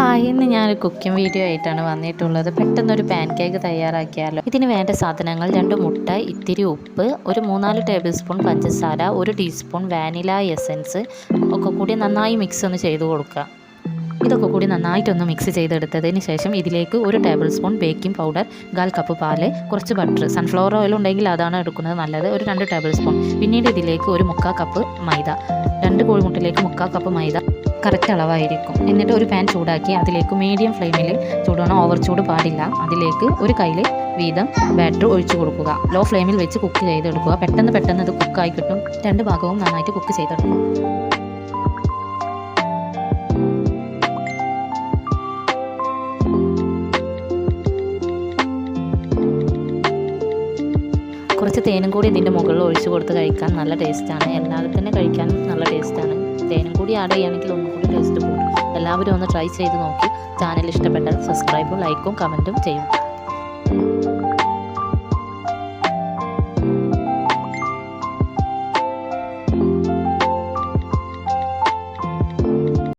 Hi, ഇന്ന് ഞാനൊരു cooking video ആയിട്ടാണ് വന്നിട്ടുള്ളത്. പെട്ടെന്നൊരു പാൻ കേക്ക് തയ്യാറാക്കിയാലോ. ഇതിന് വേണ്ട സാധനങ്ങൾ 2 മുട്ട, ഇത്തിരി ഉപ്പ്, ഒരു 3-4 ടേബിൾ സ്പൂൺ പഞ്ചസാര, 1 ടീസ്പൂൺ വാനില എസൻസ് ഒക്കെ കൂടി നന്നായി മിക്സ് ഒന്ന് ചെയ്ത് കൊടുക്കുക. ഇതൊക്കെ കൂടി നന്നായിട്ടൊന്ന് മിക്സ് ചെയ്തെടുത്തതിന് ശേഷം ഇതിലേക്ക് 1 table spoon baking powder, 1/4 cup പാല്, കുറച്ച് ബട്ടർ, സൺഫ്ലവർ ഓയിൽ ഉണ്ടെങ്കിൽ അതാണ് എടുക്കുന്നത് നല്ലത്, ഒരു 2 ടേബിൾ സ്പൂൺ. പിന്നീട് ഇതിലേക്ക് ഒരു 1/4 കപ്പ് മൈദ, 2 കോഴിമുട്ടയിലേക്ക് 1/4 കപ്പ് മൈദ കറക്റ്റ് അളവായിരിക്കും. എന്നിട്ട് ഒരു പാൻ ചൂടാക്കി അതിലേക്ക് മീഡിയം ഫ്ലെയിമിൽ ചൂടണം, ഓവർ ചൂട് പാടില്ല. അതിലേക്ക് ഒരു കയ്യിൽ വീതം ബാറ്റർ ഒഴിച്ചു കൊടുക്കുക. ലോ ഫ്ലെയിമിൽ വെച്ച് കുക്ക് ചെയ്തെടുക്കുക. പെട്ടെന്ന് ഇത് കുക്കായി കിട്ടും. 2 ഭാഗവും നന്നായിട്ട് കുക്ക് ചെയ്തെടുക്കും. കുറച്ച് തേനും കൂടി ഇതിൻ്റെ മുകളിൽ ഒഴിച്ച് കൊടുത്ത് കഴിക്കാൻ നല്ല ടേസ്റ്റാണ്. എല്ലാവരും തന്നെ കഴിക്കാനും നല്ല ടേസ്റ്റാണ്. തേനും കൂടി ആഡ് ചെയ്യുകയാണെങ്കിൽ ഒന്നും കൂടി ടേസ്റ്റ് കൂടും. എല്ലാവരും ഒന്ന് ട്രൈ ചെയ്ത് നോക്കി. ചാനൽ ഇഷ്ടപ്പെട്ടാൽ സബ്സ്ക്രൈബും ലൈക്കും കമൻറ്റും ചെയ്യും.